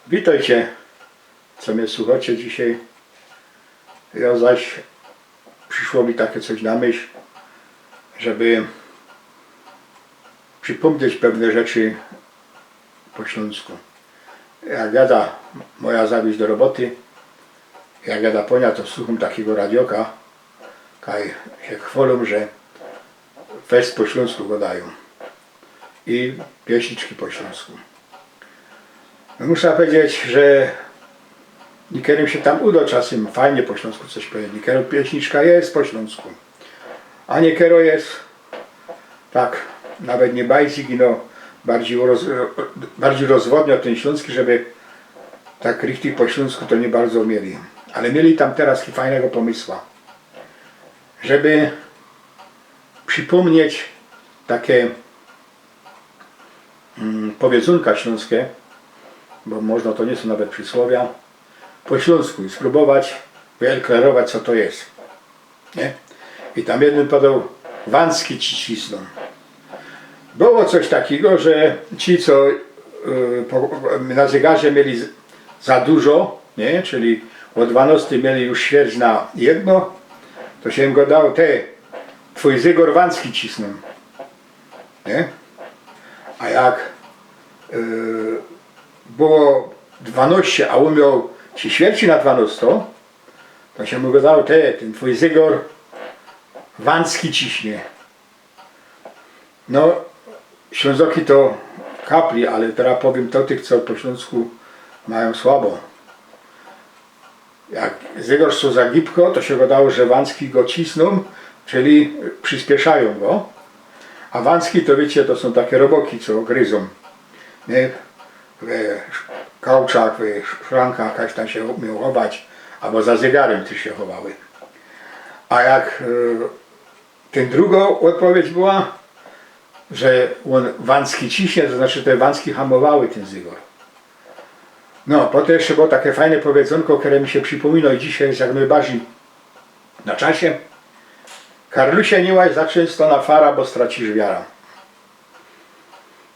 Witajcie, co mnie słuchacie dzisiaj. Ja zaś przyszło mi takie coś na myśl, żeby przypomnieć pewne rzeczy po śląsku. Jak jada moja zawieź do roboty, jak jada ponia, to słucham takiego radioka, kaj się chwalą, że fest po śląsku gadają i pieśniczki po śląsku. No muszę powiedzieć, że niekiedy się tam uda czasem fajnie po śląsku coś powiedzieć. Niekiedy pieśniczka jest po śląsku, a niekiedy jest tak, nawet nie bajzik, no bardziej rozwodniał ten śląski, żeby tak richtig po śląsku to nie bardzo mieli. Ale mieli tam teraz fajnego pomysłu, żeby przypomnieć takie powiedzonka śląskie, bo można, to nie są nawet przysłowia, po śląsku i spróbować wyelklarować, co to jest. Nie? I tam jeden podał: wąski ci cisną. Było coś takiego, że ci, co na zegarze mieli za dużo, nie? Czyli o 12 mieli już ćwierć na jedno, to się im go dał: twój zegar wąski cisną. Nie? A jak było 12, a on miał ci ćwierci na 12, to się mu go dał: ten twój zegar wąski ciśnie. No, Ślązoki to kapli, ale teraz powiem to tych, co po śląsku mają słabo. Jak zegar co za gibko, to się go dało, że wąski go cisną, czyli przyspieszają go. A wąski to wiecie, to są takie roboki, co gryzą. Nie? W kauczach, w szrankach jakaś tam się umiał chować, albo za zegarem też się chowały. A jak ten drugą odpowiedź była, że on wąski ciśnie, to znaczy te wąski hamowały ten zegar. No, potem jeszcze było takie fajne powiedzonko, które mi się przypomina i dzisiaj jest jak najbardziej na czasie. Karlusia nie łaź za często na fara, bo stracisz wiara.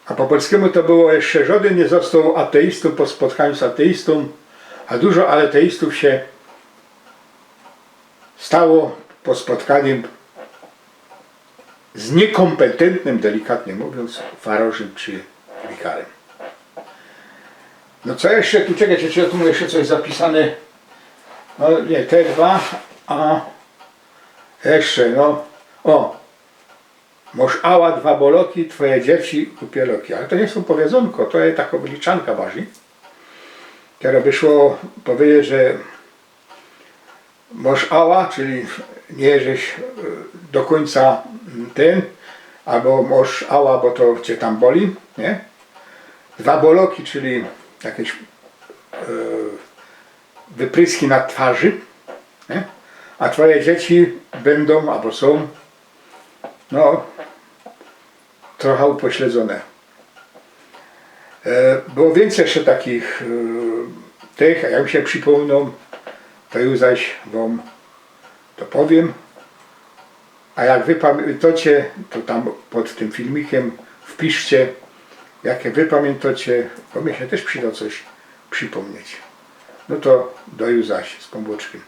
A po polskiemu to było jeszcze: żaden nie został ateistą po spotkaniu z ateistą, a dużo ateistów się stało po spotkaniu z niekompetentnym, delikatnie mówiąc, farożem czy wikarem. No co jeszcze tu, czekajcie, czy ja tu mam jeszcze coś zapisane? No nie, te dwa, a jeszcze, no, moż ała dwa boloki, twoje dzieci kupieloki. Ale to nie są powiedzonko, to jest taka wyliczanka waży. Teraz by szło powiedzieć, że moż ała, czyli nie żeś do końca ten, albo moż ała, bo to cię tam boli, nie? Dwa boloki, czyli jakieś wypryski na twarzy, nie? A twoje dzieci będą, albo są, no, trochę upośledzone. Było więcej jeszcze takich tych, a jak mi się przypomną, to już zaś wam to powiem. A jak wy pamiętacie, to tam pod tym filmikiem wpiszcie, jakie wy pamiętacie, bo mi się też przyda coś przypomnieć. No to do już zaś z pomłoczkiem.